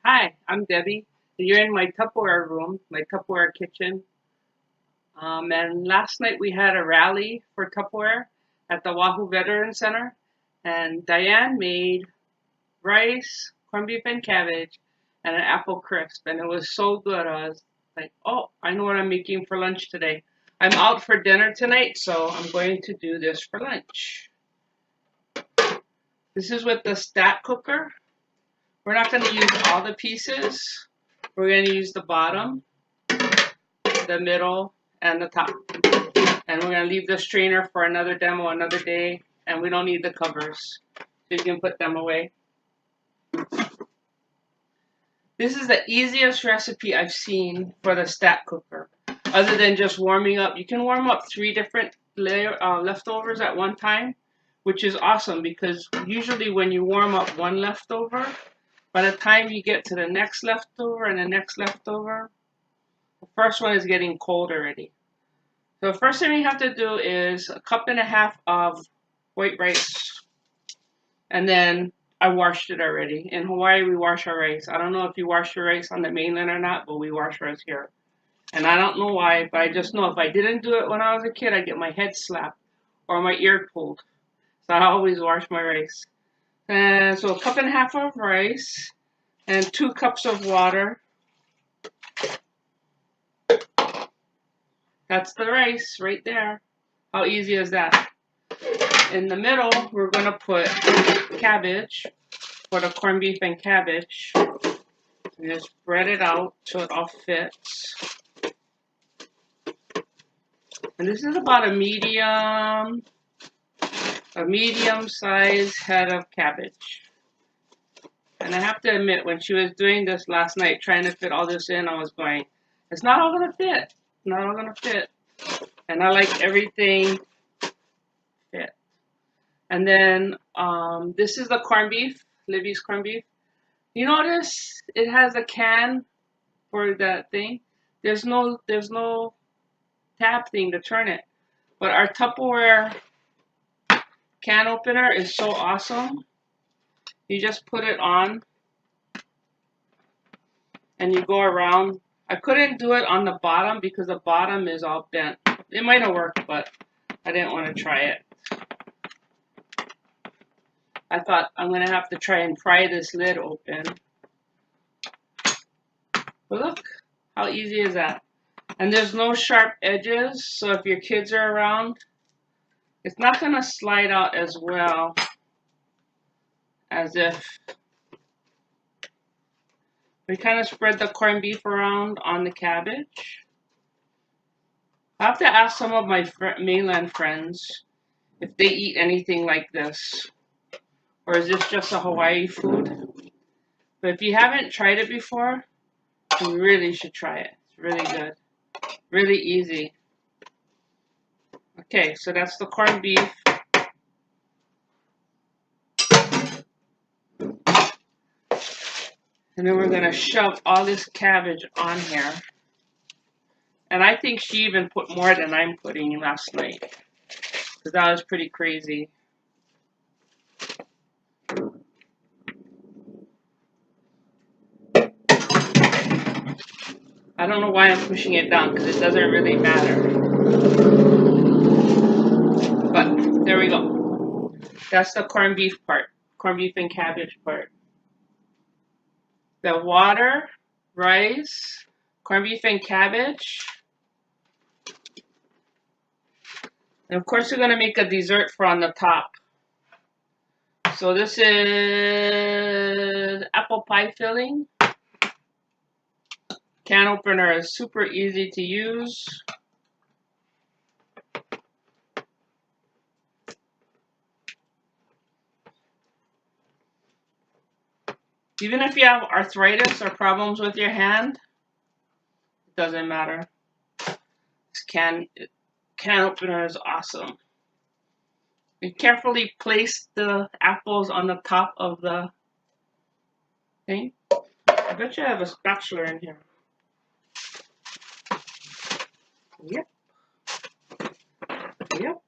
Hi, I'm Debbie. You're in my Tupperware room, my Tupperware kitchen. And last night we had a rally for Tupperware at the Wahoo Veteran Center. And Diane made rice, corned beef and cabbage, and an apple crisp. And it was so good. I was like, oh, I know what I'm making for lunch today. I'm out for dinner tonight, so I'm going to do this for lunch. This is with the stack cooker. We're not going to use all the pieces. We're going to use the bottom, the middle, and the top. And we're going to leave the strainer for another demo another day. And we don't need the covers, so you can put them away. This is the easiest recipe I've seen for the stack cooker. Other than just warming up, you can warm up 3 different leftovers at one time, which is awesome because usually when you warm up one leftover, by the time you get to the next leftover and the next leftover, the first one is getting cold already. So the first thing we have to do is 1.5 cups of white rice. And then I washed it already. In Hawaii, we wash our rice. I don't know if you wash your rice on the mainland or not, but we wash rice here. And I don't know why, but I just know if I didn't do it when I was a kid, I'd get my head slapped or my ear pulled. So I always wash my rice. And so 1.5 cups of rice and 2 cups of water. That's the rice right there. How easy is that? In the middle, we're going to put cabbage for the corned beef and cabbage. And just spread it out so it all fits. And this is about a medium-sized head of cabbage. And I have to admit, when she was doing this last night, trying to fit all this in, I was going, it's not all going to fit. It's not all going to fit. And I like everything fit. And then this is the corned beef, Libby's corned beef. You notice it has a can for that thing. There's no tab thing to turn it. But our Tupperware can opener is so awesome. You just put it on and you go around. I couldn't do it on the bottom because the bottom is all bent. It might have worked, but I didn't want to try it. I thought I'm going to have to try and pry this lid open. But look, how easy is that? And there's no sharp edges, so if your kids are around, it's not going to slide out as well as if we kind of spread the corned beef around on the cabbage. I have to ask some of my mainland friends if they eat anything like this, or is this just a Hawaii food? But if you haven't tried it before, you really should try it. It's really good. Really easy. Okay, so that's the corned beef. And then we're going to shove all this cabbage on here. And I think she even put more than I'm putting last night, because that was pretty crazy. I don't know why I'm pushing it down, because it doesn't really matter. But there we go. That's the corned beef part, corned beef and cabbage part. The water, rice, corned beef and cabbage. And of course, we're going to make a dessert for on the top. So this is apple pie filling. Can opener is super easy to use. Even if you have arthritis or problems with your hand, it doesn't matter. This can opener is awesome. You carefully place the apples on the top of the thing. I bet you have a spatula in here. Yep. Yep.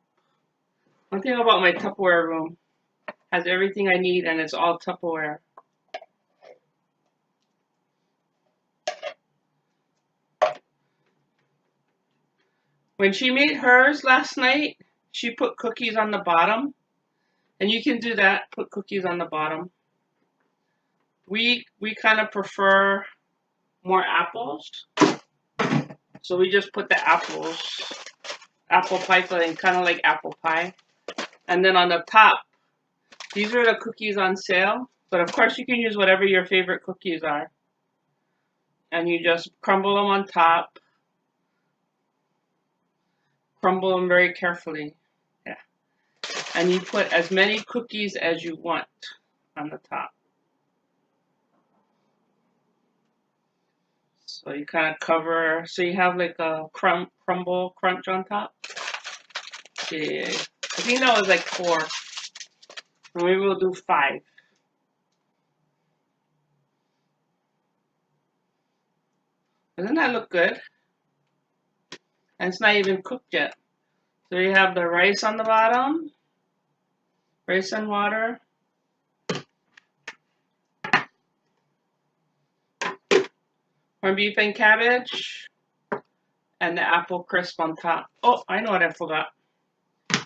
One thing about my Tupperware room, has everything I need and it's all Tupperware. When she made hers last night, she put cookies on the bottom. And you can do that, put cookies on the bottom. We kind of prefer more apples. So we just put the apple pie filling, kind of like apple pie. And then on the top, these are the cookies on sale. But of course you can use whatever your favorite cookies are. And you just crumble them on top. Crumble them very carefully. Yeah. And you put as many cookies as you want on the top. So you kind of cover, so you have like a crumble crunch on top. Yeah, I think that was like 4. Maybe we'll do 5. Doesn't that look good? And it's not even cooked yet. So you have the rice on the bottom, rice and water. Corned beef and cabbage. And the apple crisp on top. Oh, I know what I forgot.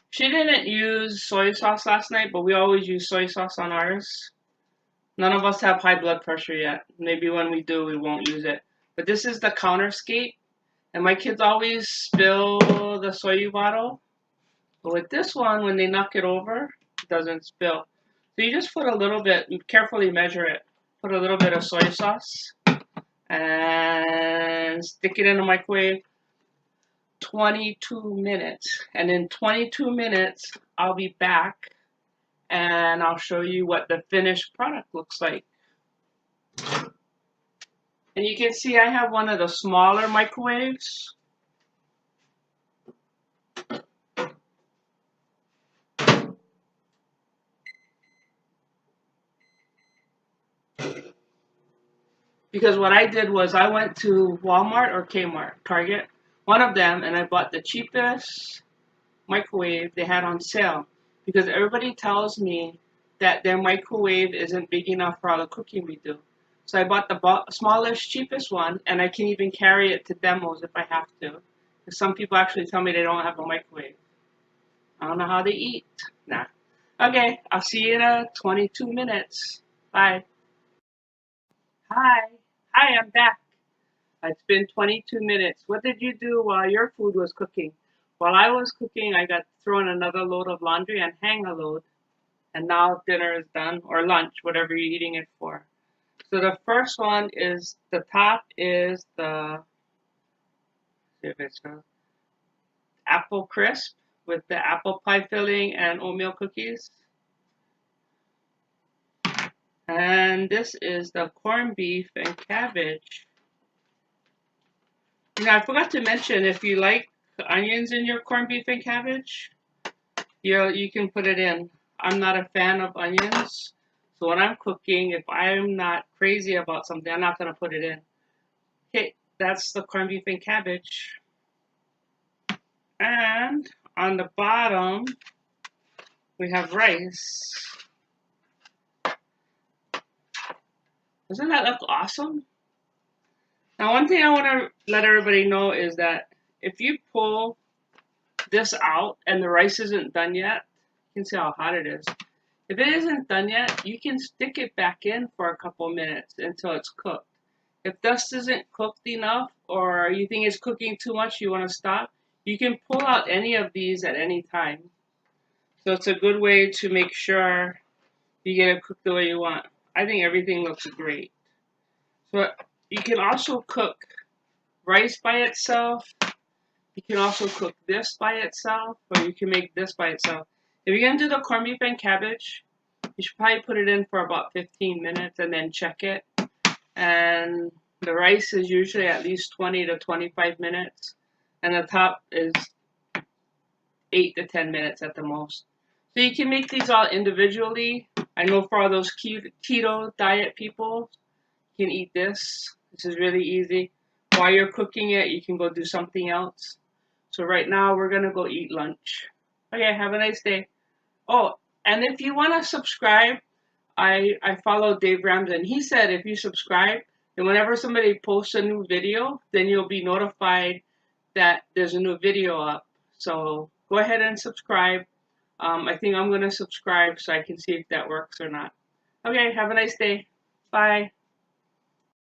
She didn't use soy sauce last night, but we always use soy sauce on ours. None of us have high blood pressure yet. Maybe when we do, we won't use it. But this is the counter skate. And my kids always spill the soy bottle. But with this one, when they knock it over, it doesn't spill. So you just put a little bit, carefully measure it. Put a little bit of soy sauce. And stick it in the microwave 22 minutes. And in 22 minutes, I'll be back. And I'll show you what the finished product looks like. And you can see I have one of the smaller microwaves. Because what I did was I went to Walmart or Kmart, Target, one of them, and I bought the cheapest microwave they had on sale. Because everybody tells me that their microwave isn't big enough for all the cooking we do. So I bought the smallest, cheapest one, and I can even carry it to demos if I have to. Because some people actually tell me they don't have a microwave. I don't know how they eat. Nah. Okay, I'll see you in 22 minutes. Bye. Hi. Hi, I'm back. It's been 22 minutes. What did you do while your food was cooking? While I was cooking, I got thrown another load of laundry and hang a load. And now dinner is done, or lunch, whatever you're eating it for. So the first one is, the top is the apple crisp with the apple pie filling and oatmeal cookies. And this is the corned beef and cabbage. You know, I forgot to mention, if you like onions in your corned beef and cabbage, you can put it in. I'm not a fan of onions. So when I'm cooking, if I'm not crazy about something, I'm not going to put it in. Okay, that's the corned beef and cabbage. And on the bottom, we have rice. Doesn't that look awesome? Now, one thing I want to let everybody know is that if you pull this out and the rice isn't done yet, you can see how hot it is. If it isn't done yet, you can stick it back in for a couple minutes until it's cooked. If this isn't cooked enough, or you think it's cooking too much, you want to stop, you can pull out any of these at any time. So it's a good way to make sure you get it cooked the way you want. I think everything looks great. So you can also cook rice by itself. You can also cook this by itself, or you can make this by itself. If you're going to do the corned beef and cabbage, you should probably put it in for about 15 minutes and then check it. And the rice is usually at least 20 to 25 minutes. And the top is 8 to 10 minutes at the most. So you can make these all individually. I know for all those keto diet people, you can eat this. This is really easy. While you're cooking it, you can go do something else. So right now, we're going to go eat lunch. Okay, have a nice day. Oh, and if you want to subscribe, I follow Dave Ramsden. He said if you subscribe, then whenever somebody posts a new video, then you'll be notified that there's a new video up. So go ahead and subscribe. I think I'm going to subscribe so I can see if that works or not. Okay, have a nice day. Bye.